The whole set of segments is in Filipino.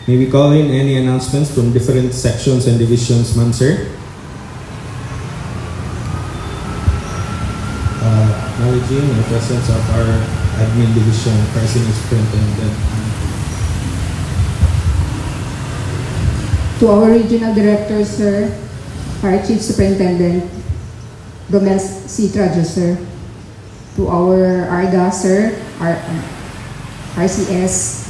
May we call in any announcements from different sections and divisions, ma'am, sir? Acknowledging the presence of our admin division president superintendent. To our regional director, sir, our chief superintendent, Romel C. Trajo, sir. To our ARGA, sir, our RCS,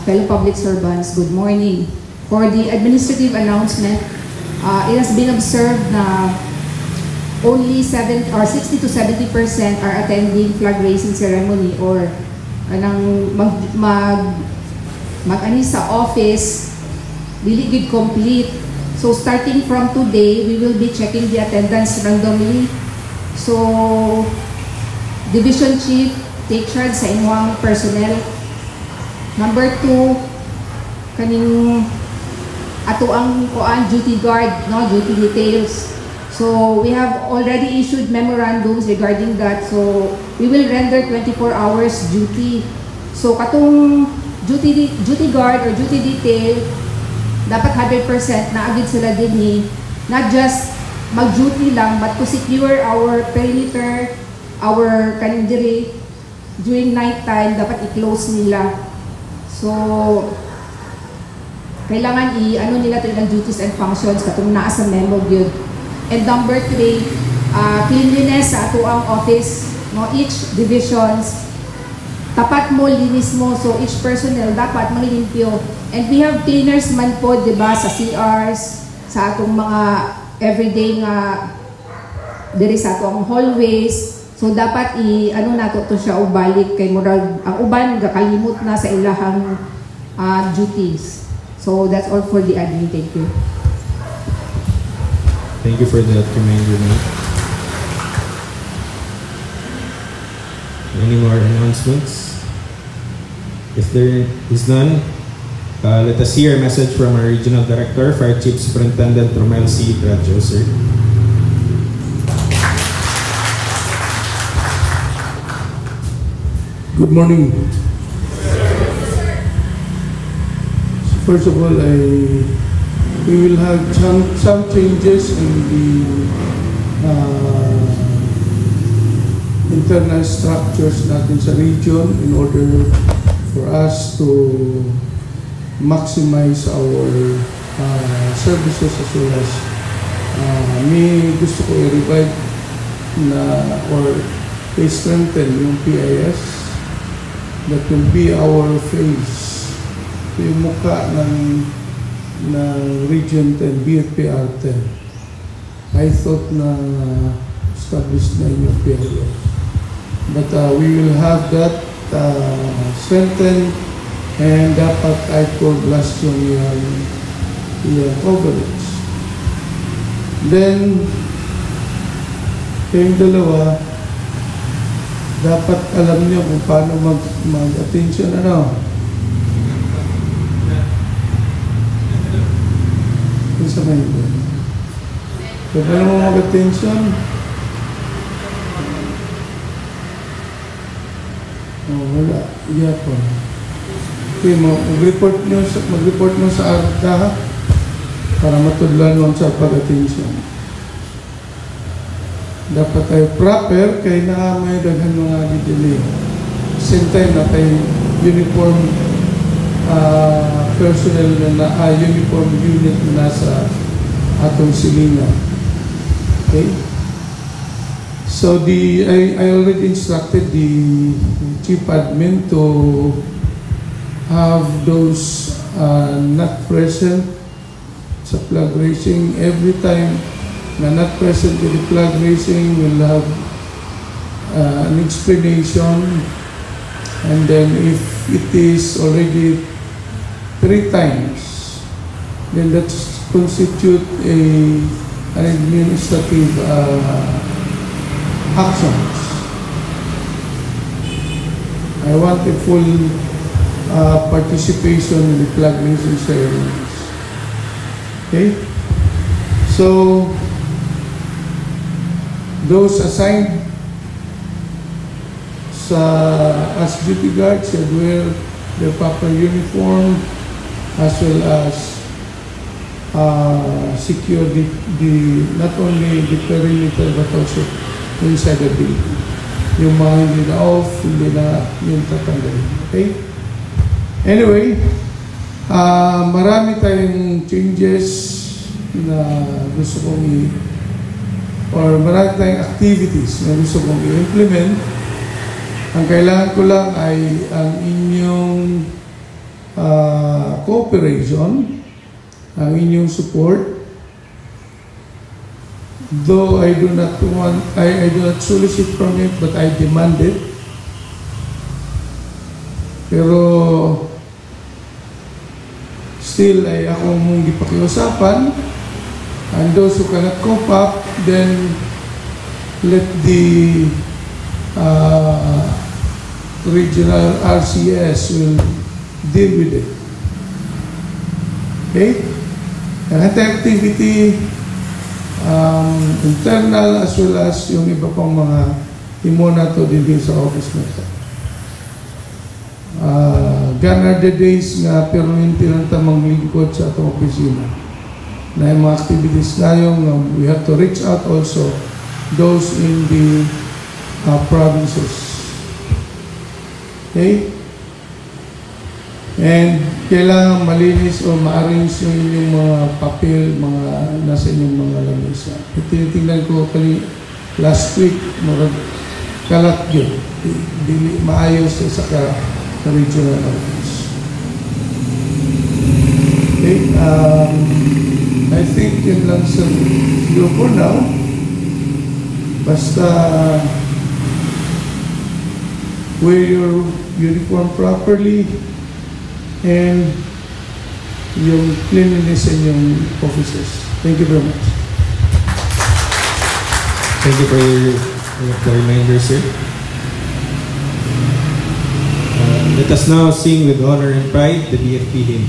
fellow public servants, good morning. For the administrative announcement, it has been observed na only 60 to 70% are attending flag raising ceremony or mag-ani sa office, dili gid complete. So starting from today, we will be checking the attendance randomly. So division chief, take charge sa inyong personnel. Number 2, kaning ato ang duty guard, no, duty details. So we have already issued memorandums regarding that. So we will render 24 hours duty. So katong duty guard or duty detail, dapat 100% na agad sila din not just mag-duty lang, but to secure our perimeter, our kanindiri during night time, dapat i-close nila. So kailangan i-ano nila ito ilang duties and functions katong naa sa memo yun. And number 3, cleanliness sa ato ang office, no, each divisions, tapat mo, linis mo, so each personnel dapat manilimpyo. And we have cleaners man po, diba, sa CRs, sa atong mga everyday nga diri sa atong hallways. So dapat i-ano nato to siya ubalik kay murag ang uban gakalimot na sa ilahang duties. So that's all for the admin. Thank you. Thank you for that reminder, ma'am. Any more announcements? If there is none, let us hear a message from our Regional Director, Fire Chief Superintendent Romel C. Trajo, sir. Good morning. First of all, we will have some changes in the internal structures natin sa region in order for us to maximize our services as well as may gusto ko i-revive na or i-strengthen yung PIS that will be our face. So yung mukha ng Region 10, BFPR 10. I thought na established na yung PIS. But we will have that strengthened and dapat I told last yung coverage. Then, kayong dalawa, dapat alam niyo kung paano mag-attention, ano? Kung sa may ito. Kung paano mo mag-attention? Oh, wala. Iya po. Okay, mag-report mo sa ARDA para matudlan mo sa pag-attention. Dapat tayo proper kay na may daghan mga delay. Same time na kay uniform personnel na uniform unit na nasa atong silingan. Okay? So I already instructed the chief admin to have those not present sa flag raising every time na not present in the flag raising will have an explanation, and then if it is already 3 times, then that constitute an administrative actions. I want a full participation in the flag raising ceremonies. Okay? So, those assigned as duty guards should wear their proper uniform as well as secure not only the perimeter but also inside the building. Yung mga hindi na off, hindi na yung tatanggalin. Okay? Anyway, marami tayong changes na gusto kong or marami tayong activities na gusto kong i-implement. Ang kailangan ko lang ay ang inyong cooperation, ang inyong support. Though I do not solicit from it, but I demand it. Pero still ay ako mong gipakiusapan, and those who cannot cope up, then let the regional RCS will deal with it. Okay? Ang activity, internal as well as yung iba pang mga imona to din sa office na ito. Gone are the days nga permanente lang ta maglingkod sa atong opisina. Na yung mga activities na yung we have to reach out also those in the provinces. Okay? And kailangan malinis o ma-arrange yung inyong mga papel, mga nasa inyong mga lamesa. Tinitingnan ko last week, kalat yun. Maayos sa regional office. Okay, I think yun lang sa video for now. Basta wear your uniform properly and yung cleanliness in yung offices. Thank you very much. Thank you for the reminder, sir. Let us now sing with honor and pride the BFP hymn.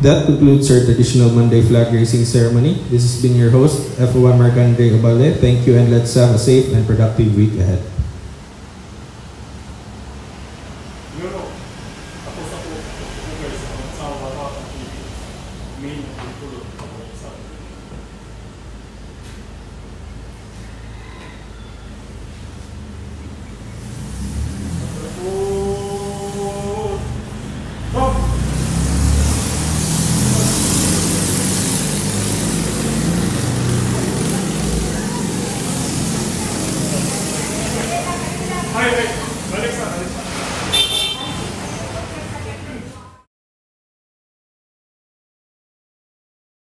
That concludes our traditional Monday flag raising ceremony. This has been your host, FO1 Marcande Obale. Thank you and let's have a safe and productive week ahead. Main